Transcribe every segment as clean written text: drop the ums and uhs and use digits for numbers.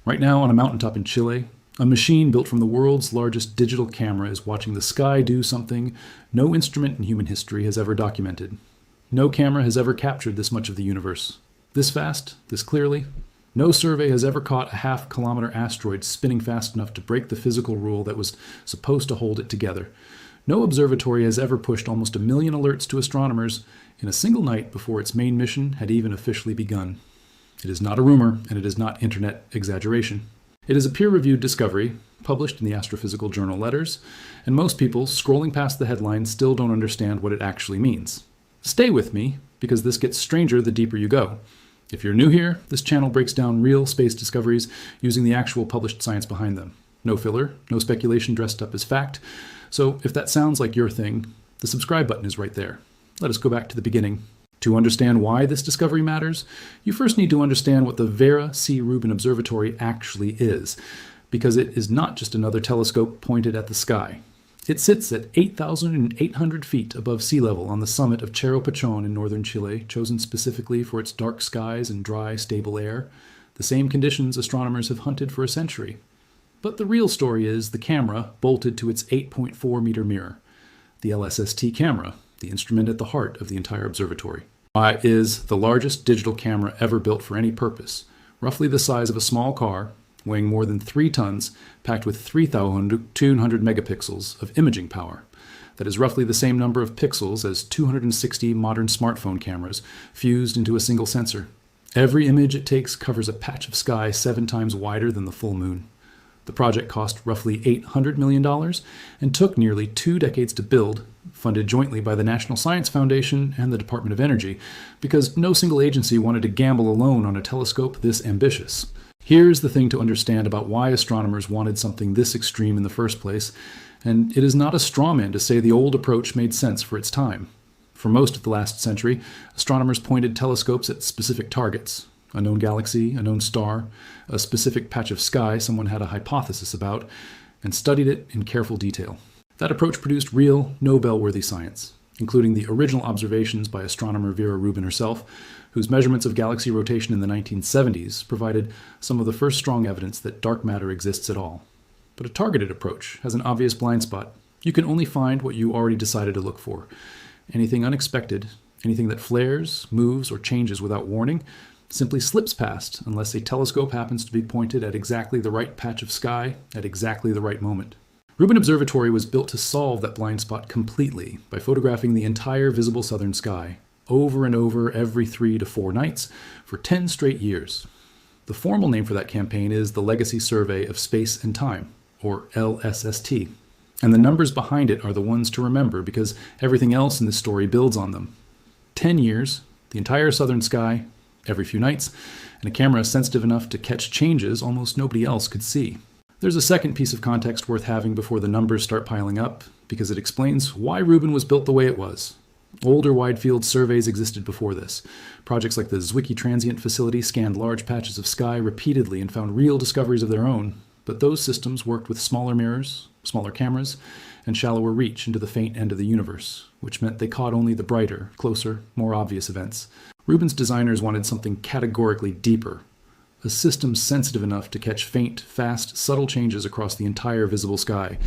Right now, on a mountaintop in Chile, a machine built from the world's largest digital camera is watching the sky do something no instrument in human history has ever documented. No camera has ever captured this much of the universe. This fast, this clearly. No survey has ever caught a half-kilometer asteroid spinning fast enough to break the physical rule that was supposed to hold it together. No observatory has ever pushed almost 1 million alerts to astronomers in a single night before its main mission had even officially begun. It is not a rumor, and it is not internet exaggeration. It is a peer-reviewed discovery, published in the Astrophysical Journal Letters, and most people, scrolling past the headlines, still don't understand what it actually means. Stay with me, because this gets stranger the deeper you go. If you're new here, this channel breaks down real space discoveries using the actual published science behind them. No filler, no speculation dressed up as fact. So if that sounds like your thing, the subscribe button is right there. Let us go back to the beginning. To understand why this discovery matters, you first need to understand what the Vera C. Rubin Observatory actually is, because it is not just another telescope pointed at the sky. It sits at 8,800 feet above sea level on the summit of Cerro Pachón in northern Chile, chosen specifically for its dark skies and dry, stable air, the same conditions astronomers have hunted for a century. But the real story is the camera bolted to its 8.4-meter mirror, the LSST camera, the instrument at the heart of the entire observatory. It is the largest digital camera ever built for any purpose, roughly the size of a small car, weighing more than 3 tons, packed with 3,200 megapixels of imaging power. That is roughly the same number of pixels as 260 modern smartphone cameras fused into a single sensor. Every image it takes covers a patch of sky 7 times wider than the full moon. The project cost roughly $800 million and took nearly 2 decades to build, funded jointly by the National Science Foundation and the Department of Energy, because no single agency wanted to gamble alone on a telescope this ambitious. Here's the thing to understand about why astronomers wanted something this extreme in the first place, and it is not a straw man to say the old approach made sense for its time. For most of the last century, astronomers pointed telescopes at specific targets. A known galaxy, a known star, a specific patch of sky someone had a hypothesis about, and studied it in careful detail. That approach produced real, Nobel-worthy science, including the original observations by astronomer Vera Rubin herself, whose measurements of galaxy rotation in the 1970s provided some of the first strong evidence that dark matter exists at all. But a targeted approach has an obvious blind spot. You can only find what you already decided to look for. Anything unexpected, anything that flares, moves, or changes without warning, simply slips past unless a telescope happens to be pointed at exactly the right patch of sky at exactly the right moment. Rubin Observatory was built to solve that blind spot completely by photographing the entire visible southern sky, over and over every 3 to 4 nights, for 10 straight years. The formal name for that campaign is the Legacy Survey of Space and Time, or LSST. And the numbers behind it are the ones to remember because everything else in this story builds on them. 10 years, the entire southern sky, every few nights, and a camera sensitive enough to catch changes almost nobody else could see. There's a second piece of context worth having before the numbers start piling up, because it explains why Rubin was built the way it was. Older wide-field surveys existed before this. Projects like the Zwicky Transient Facility scanned large patches of sky repeatedly and found real discoveries of their own, but those systems worked with smaller mirrors, smaller cameras, and shallower reach into the faint end of the universe, which meant they caught only the brighter, closer, more obvious events. Rubin's designers wanted something categorically deeper, a system sensitive enough to catch faint, fast, subtle changes across the entire visible sky,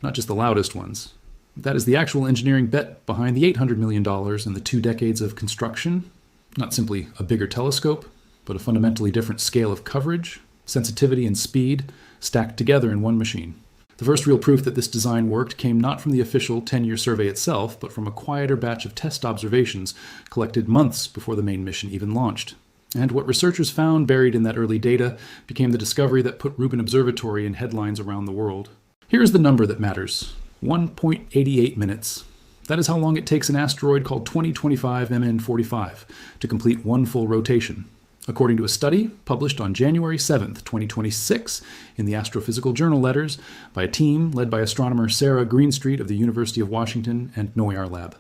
not just the loudest ones. That is the actual engineering bet behind the $800 million and the 2 decades of construction, not simply a bigger telescope, but a fundamentally different scale of coverage, sensitivity, and speed stacked together in one machine. The first real proof that this design worked came not from the official 10-year survey itself, but from a quieter batch of test observations collected months before the main mission even launched. And what researchers found buried in that early data became the discovery that put Rubin Observatory in headlines around the world. Here's the number that matters: 1.88 minutes. That is how long it takes an asteroid called 2025 MN45 to complete one full rotation, according to a study published on January 7th, 2026 in the Astrophysical Journal Letters by a team led by astronomer Sarah Greenstreet of the University of Washington and NOIAR Lab.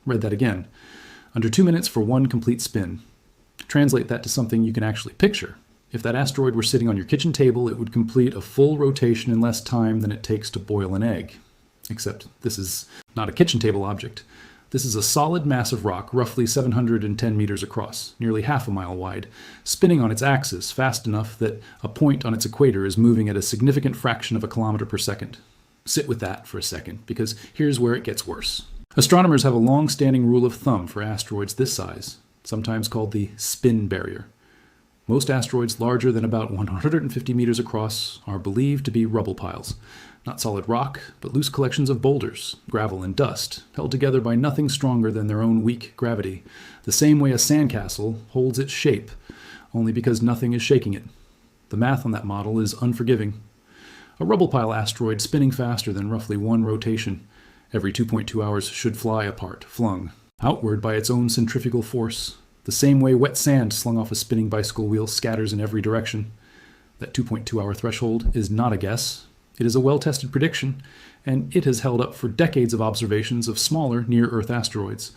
Read that again. Under 2 minutes for one complete spin. Translate that to something you can actually picture. If that asteroid were sitting on your kitchen table, it would complete a full rotation in less time than it takes to boil an egg. Except this is not a kitchen table object. This is a solid mass of rock, roughly 710 meters across, nearly half a mile wide, spinning on its axis fast enough that a point on its equator is moving at a significant fraction of a kilometer per second. Sit with that for a second, because here's where it gets worse. Astronomers have a long-standing rule of thumb for asteroids this size, sometimes called the spin barrier. Most asteroids larger than about 150 meters across are believed to be rubble piles. Not solid rock, but loose collections of boulders, gravel, and dust, held together by nothing stronger than their own weak gravity, the same way a sandcastle holds its shape, only because nothing is shaking it. The math on that model is unforgiving. A rubble pile asteroid spinning faster than roughly one rotation, every 2.2 hours, should fly apart, flung outward by its own centrifugal force, the same way wet sand slung off a spinning bicycle wheel scatters in every direction. That 2.2-hour threshold is not a guess. It is a well-tested prediction, and it has held up for decades of observations of smaller near-Earth asteroids.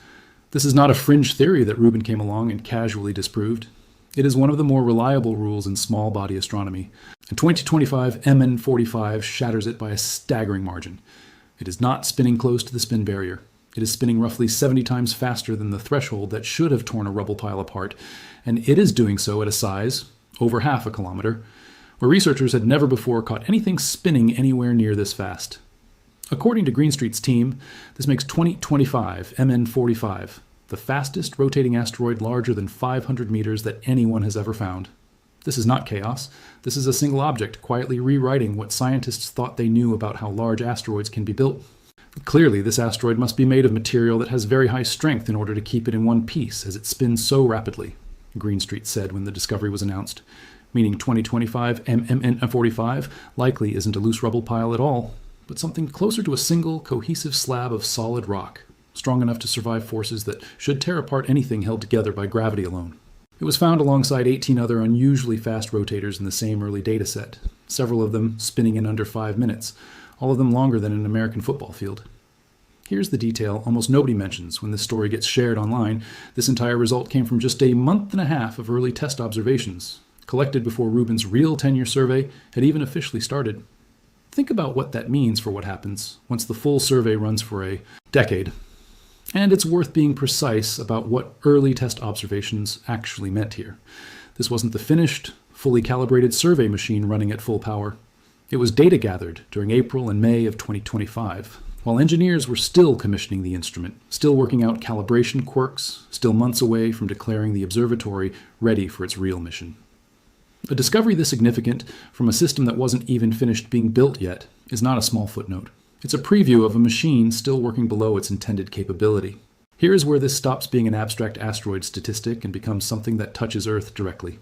This is not a fringe theory that Rubin came along and casually disproved. It is one of the more reliable rules in small-body astronomy. And 2025 MN45 shatters it by a staggering margin. It is not spinning close to the spin barrier. It is spinning roughly 70 times faster than the threshold that should have torn a rubble pile apart, and it is doing so at a size, over half a kilometer, where researchers had never before caught anything spinning anywhere near this fast. According to Greenstreet's team, this makes 2025 MN45 the fastest rotating asteroid larger than 500 meters that anyone has ever found. This is not chaos. This is a single object quietly rewriting what scientists thought they knew about how large asteroids can be built. Clearly, this asteroid must be made of material that has very high strength in order to keep it in one piece as it spins so rapidly, Greenstreet said when the discovery was announced, meaning 2025 MN45 likely isn't a loose rubble pile at all, but something closer to a single, cohesive slab of solid rock, strong enough to survive forces that should tear apart anything held together by gravity alone. It was found alongside 18 other unusually fast rotators in the same early dataset, several of them spinning in under 5 minutes, all of them longer than an American football field. Here's the detail almost nobody mentions when this story gets shared online. This entire result came from just a month and a half of early test observations, collected before Rubin's real 10-year survey had even officially started. Think about what that means for what happens once the full survey runs for a decade. And it's worth being precise about what early test observations actually meant here. This wasn't the finished, fully calibrated survey machine running at full power. It was data gathered during April and May of 2025, while engineers were still commissioning the instrument, still working out calibration quirks, still months away from declaring the observatory ready for its real mission. A discovery this significant from a system that wasn't even finished being built yet is not a small footnote. It's a preview of a machine still working below its intended capability. Here is where this stops being an abstract asteroid statistic and becomes something that touches Earth directly.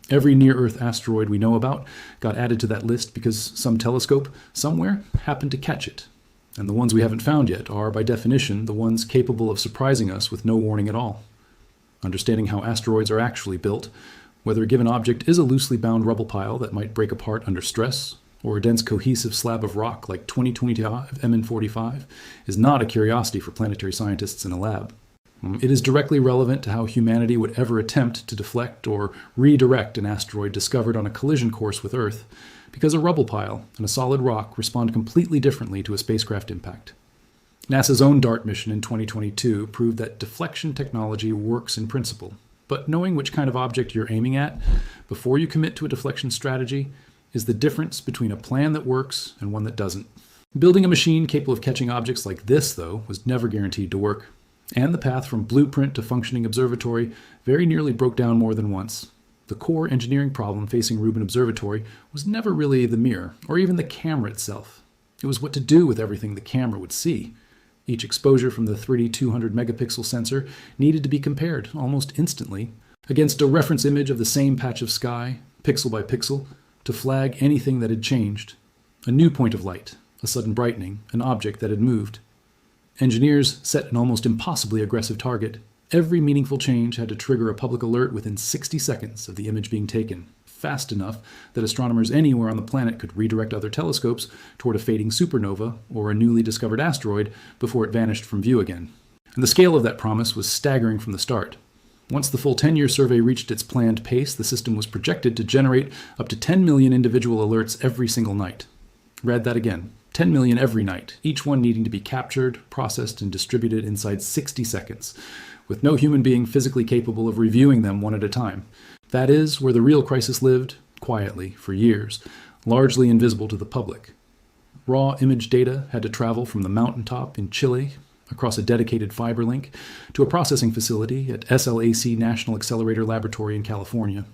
Every near-Earth asteroid we know about got added to that list because some telescope somewhere happened to catch it. And the ones we haven't found yet are, by definition, the ones capable of surprising us with no warning at all. Understanding how asteroids are actually built, whether a given object is a loosely bound rubble pile that might break apart under stress, or a dense cohesive slab of rock like 2025 MN45, is not a curiosity for planetary scientists in a lab. It is directly relevant to how humanity would ever attempt to deflect or redirect an asteroid discovered on a collision course with Earth, because a rubble pile and a solid rock respond completely differently to a spacecraft impact. NASA's own DART mission in 2022 proved that deflection technology works in principle, but knowing which kind of object you're aiming at before you commit to a deflection strategy is the difference between a plan that works and one that doesn't. Building a machine capable of catching objects like this, though, was never guaranteed to work. And the path from blueprint to functioning observatory very nearly broke down more than once. The core engineering problem facing Rubin Observatory was never really the mirror, or even the camera itself. It was what to do with everything the camera would see. Each exposure from the 3D 200 megapixel sensor needed to be compared, almost instantly, against a reference image of the same patch of sky, pixel by pixel, to flag anything that had changed. A new point of light, a sudden brightening, an object that had moved. Engineers set an almost impossibly aggressive target. Every meaningful change had to trigger a public alert within 60 seconds of the image being taken, fast enough that astronomers anywhere on the planet could redirect other telescopes toward a fading supernova or a newly discovered asteroid before it vanished from view again. And the scale of that promise was staggering from the start. Once the full 10-year survey reached its planned pace, the system was projected to generate up to 10 million individual alerts every single night. Read that again. 10 million every night, each one needing to be captured, processed, and distributed inside 60 seconds, with no human being physically capable of reviewing them one at a time. That is where the real crisis lived, quietly, for years, largely invisible to the public. Raw image data had to travel from the mountaintop in Chile, across a dedicated fiber link, to a processing facility at SLAC National Accelerator Laboratory in California.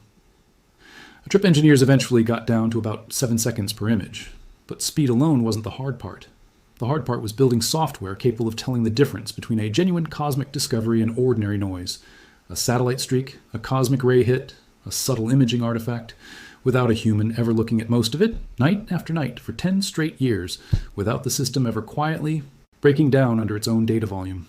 Trip engineers eventually got down to about 7 seconds per image, but speed alone wasn't the hard part. The hard part was building software capable of telling the difference between a genuine cosmic discovery and ordinary noise, a satellite streak, a cosmic ray hit, a subtle imaging artifact, without a human ever looking at most of it, night after night, for 10 straight years, without the system ever quietly breaking down under its own data volume.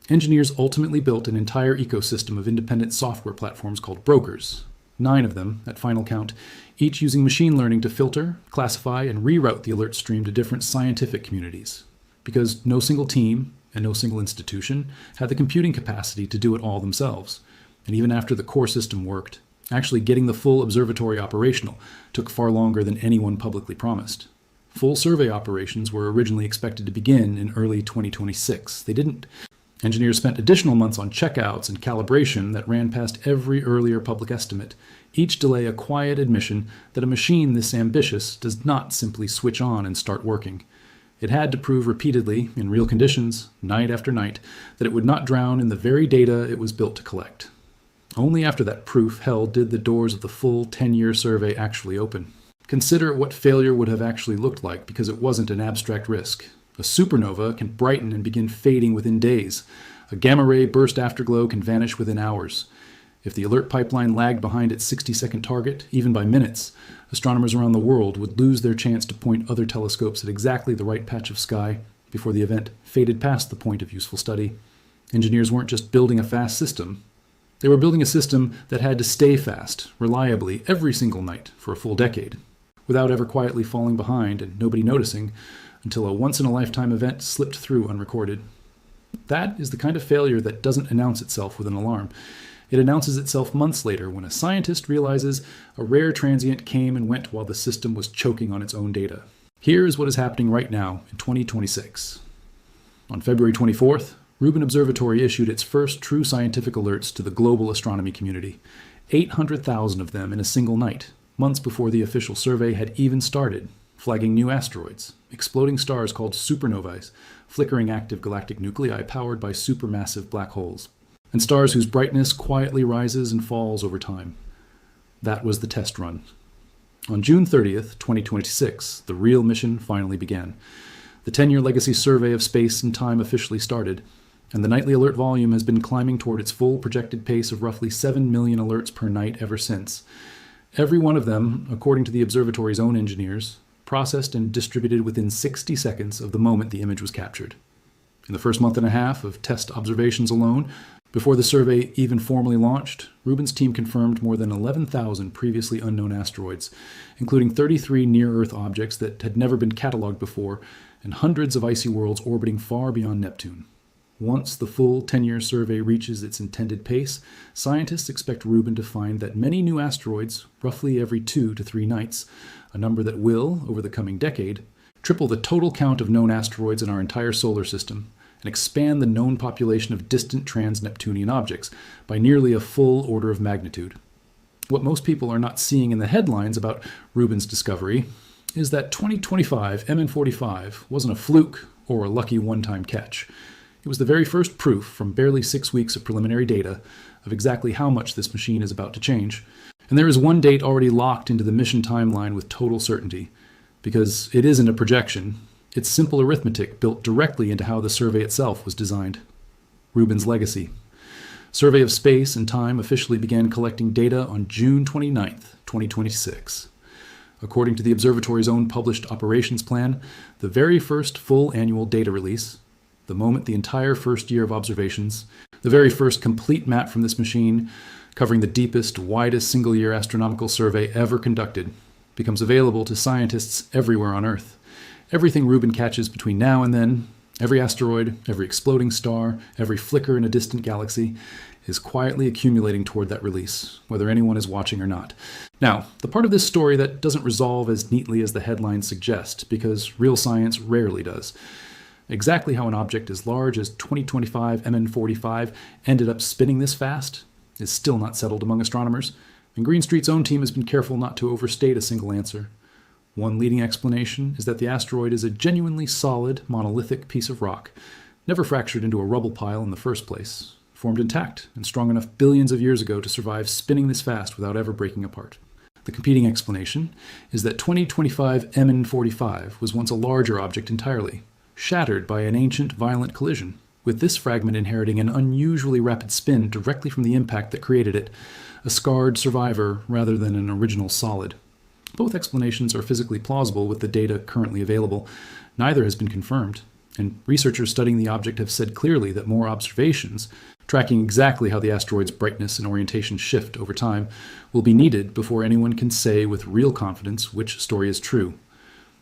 Engineers ultimately built an entire ecosystem of independent software platforms called brokers, 9 of them, at final count, each using machine learning to filter, classify, and reroute the alert stream to different scientific communities, because no single team and no single institution had the computing capacity to do it all themselves. And even after the core system worked, actually getting the full observatory operational took far longer than anyone publicly promised. Full survey operations were originally expected to begin in early 2026. They didn't. Engineers spent additional months on checkouts and calibration that ran past every earlier public estimate, each delay a quiet admission that a machine this ambitious does not simply switch on and start working. It had to prove repeatedly, in real conditions, night after night, that it would not drown in the very data it was built to collect. Only after that proof held did the doors of the full 10-year survey actually open. Consider what failure would have actually looked like, because it wasn't an abstract risk. A supernova can brighten and begin fading within days. A gamma-ray burst afterglow can vanish within hours. If the alert pipeline lagged behind its 60-second target, even by minutes, astronomers around the world would lose their chance to point other telescopes at exactly the right patch of sky before the event faded past the point of useful study. Engineers weren't just building a fast system. They were building a system that had to stay fast, reliably, every single night for a full decade, without ever quietly falling behind and nobody noticing until a once-in-a-lifetime event slipped through unrecorded. That is the kind of failure that doesn't announce itself with an alarm. It announces itself months later when a scientist realizes a rare transient came and went while the system was choking on its own data. Here is what is happening right now in 2026. On February 24th, Rubin Observatory issued its first true scientific alerts to the global astronomy community, 800,000 of them in a single night, months before the official survey had even started, flagging new asteroids, exploding stars called supernovae, flickering active galactic nuclei powered by supermassive black holes, and stars whose brightness quietly rises and falls over time. That was the test run. On June 30th, 2026, the real mission finally began. The 10-year legacy survey of space and time officially started, and the nightly alert volume has been climbing toward its full projected pace of roughly 7 million alerts per night ever since. Every one of them, according to the observatory's own engineers, processed and distributed within 60 seconds of the moment the image was captured. In the first month and a half of test observations alone, before the survey even formally launched, Rubin's team confirmed more than 11,000 previously unknown asteroids, including 33 near-Earth objects that had never been cataloged before, and hundreds of icy worlds orbiting far beyond Neptune. Once the full 10-year survey reaches its intended pace, scientists expect Rubin to find that many new asteroids, roughly every 2 to 3 nights, a number that will, over the coming decade, triple the total count of known asteroids in our entire solar system, and expand the known population of distant trans-Neptunian objects by nearly a full order of magnitude. What most people are not seeing in the headlines about Rubin's discovery is that 2025 MN45 wasn't a fluke or a lucky one-time catch. It was the very first proof from barely 6 weeks of preliminary data of exactly how much this machine is about to change. And there is one date already locked into the mission timeline with total certainty, because it isn't a projection. It's simple arithmetic built directly into how the survey itself was designed. Rubin's legacy. Survey of Space and Time officially began collecting data on June 29th, 2026. According to the observatory's own published operations plan, the very first full annual data release, the moment the entire first year of observations, the very first complete map from this machine, covering the deepest, widest single-year astronomical survey ever conducted, becomes available to scientists everywhere on Earth. Everything Rubin catches between now and then, every asteroid, every exploding star, every flicker in a distant galaxy, is quietly accumulating toward that release, whether anyone is watching or not. Now, the part of this story that doesn't resolve as neatly as the headlines suggest, because real science rarely does. Exactly how an object as large as 2025 MN45 ended up spinning this fast is still not settled among astronomers, and Greenstreet's own team has been careful not to overstate a single answer. One leading explanation is that the asteroid is a genuinely solid, monolithic piece of rock, never fractured into a rubble pile in the first place, formed intact and strong enough billions of years ago to survive spinning this fast without ever breaking apart. The competing explanation is that 2025 MN45 was once a larger object entirely, shattered by an ancient violent collision, with this fragment inheriting an unusually rapid spin directly from the impact that created it, a scarred survivor rather than an original solid. Both explanations are physically plausible with the data currently available. Neither has been confirmed, and researchers studying the object have said clearly that more observations, tracking exactly how the asteroid's brightness and orientation shift over time, will be needed before anyone can say with real confidence which story is true.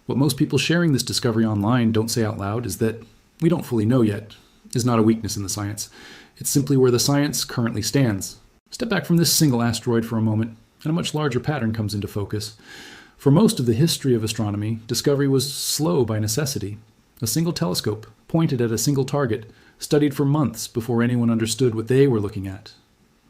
What most people sharing this discovery online don't say out loud is that we don't fully know yet is not a weakness in the science. It's simply where the science currently stands. Step back from this single asteroid for a moment, and a much larger pattern comes into focus. For most of the history of astronomy, discovery was slow by necessity. A single telescope, pointed at a single target, studied for months before anyone understood what they were looking at.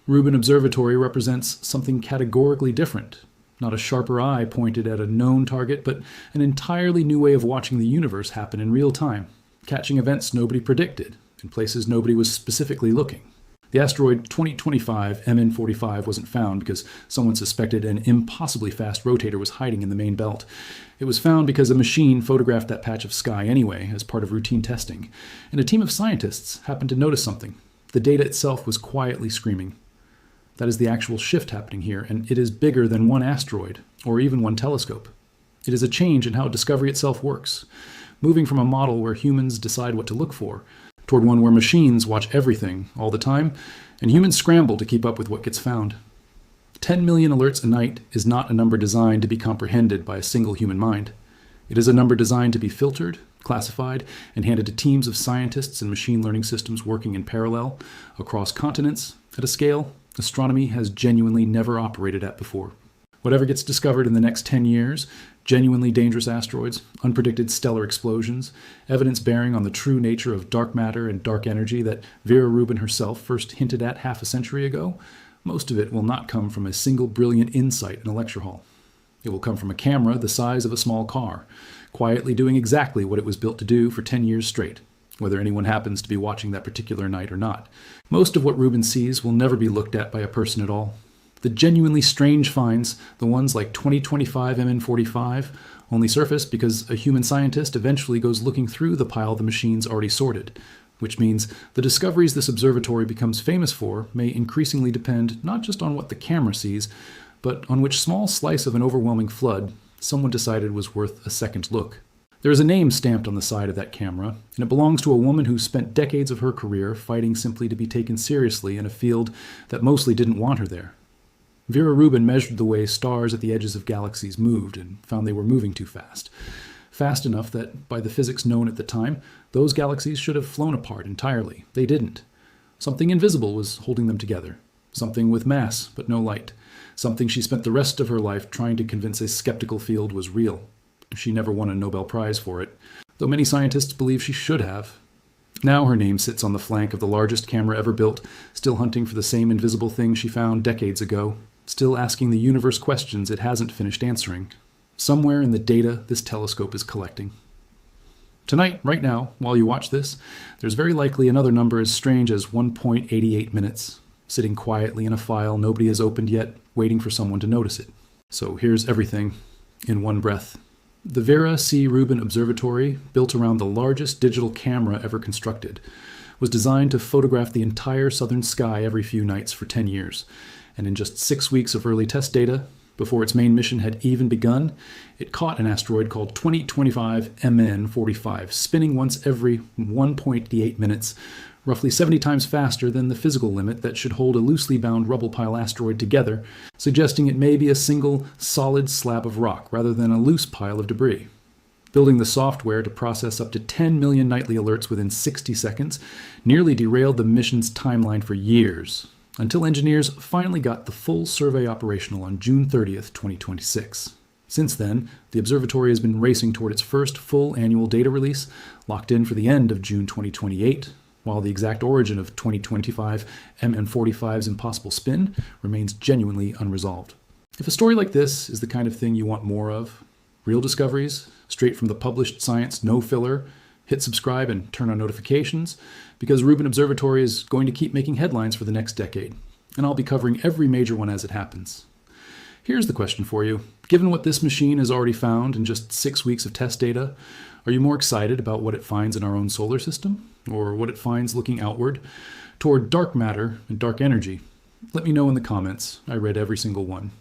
Rubin Observatory represents something categorically different. Not a sharper eye pointed at a known target, but an entirely new way of watching the universe happen in real time, catching events nobody predicted, in places nobody was specifically looking. The asteroid 2025 MN45 wasn't found because someone suspected an impossibly fast rotator was hiding in the main belt. It was found because a machine photographed that patch of sky anyway as part of routine testing, and a team of scientists happened to notice something. The data itself was quietly screaming. That is the actual shift happening here, and it is bigger than one asteroid, or even one telescope. It is a change in how discovery itself works, moving from a model where humans decide what to look for, toward one where machines watch everything all the time, and humans scramble to keep up with what gets found. 10 million alerts a night is not a number designed to be comprehended by a single human mind. It is a number designed to be filtered, classified, and handed to teams of scientists and machine learning systems working in parallel, across continents, at a scale astronomy has genuinely never operated at before. Whatever gets discovered in the next 10 years, genuinely dangerous asteroids, unpredicted stellar explosions, evidence bearing on the true nature of dark matter and dark energy that Vera Rubin herself first hinted at half a century ago, most of it will not come from a single brilliant insight in a lecture hall. It will come from a camera the size of a small car, quietly doing exactly what it was built to do for 10 years straight, whether anyone happens to be watching that particular night or not. Most of what Rubin sees will never be looked at by a person at all. The genuinely strange finds, the ones like 2025 MN45, only surface because a human scientist eventually goes looking through the pile the machines already sorted, which means the discoveries this observatory becomes famous for may increasingly depend not just on what the camera sees, but on which small slice of an overwhelming flood someone decided was worth a second look. There is a name stamped on the side of that camera, and it belongs to a woman who spent decades of her career fighting simply to be taken seriously in a field that mostly didn't want her there. Vera Rubin measured the way stars at the edges of galaxies moved and found they were moving too fast. Fast enough that, by the physics known at the time, those galaxies should have flown apart entirely. They didn't. Something invisible was holding them together. Something with mass, but no light. Something she spent the rest of her life trying to convince a skeptical field was real. She never won a Nobel Prize for it, though many scientists believe she should have. Now her name sits on the flank of the largest camera ever built, still hunting for the same invisible thing she found decades ago, still asking the universe questions it hasn't finished answering. Somewhere in the data this telescope is collecting. Tonight, right now, while you watch this, there's very likely another number as strange as 1.88 minutes, sitting quietly in a file nobody has opened yet, waiting for someone to notice it. So here's everything, in one breath. The Vera C. Rubin Observatory, built around the largest digital camera ever constructed, was designed to photograph the entire southern sky every few nights for 10 years. And in just 6 weeks of early test data, before its main mission had even begun, it caught an asteroid called 2025 MN45, spinning once every 1.8 minutes, roughly 70 times faster than the physical limit that should hold a loosely bound rubble pile asteroid together, suggesting it may be a single, solid slab of rock rather than a loose pile of debris. Building the software to process up to 10 million nightly alerts within 60 seconds nearly derailed the mission's timeline for years. until engineers finally got the full survey operational on June 30th, 2026. Since then, the observatory has been racing toward its first full annual data release, locked in for the end of June 2028, while the exact origin of 2025 MN45's impossible spin remains genuinely unresolved. If a story like this is the kind of thing you want more of, real discoveries, straight from the published science, no filler, hit subscribe and turn on notifications, because Rubin Observatory is going to keep making headlines for the next decade, and I'll be covering every major one as it happens. Here's the question for you. Given what this machine has already found in just 6 weeks of test data, are you more excited about what it finds in our own solar system, or what it finds looking outward toward dark matter and dark energy? Let me know in the comments. I read every single one.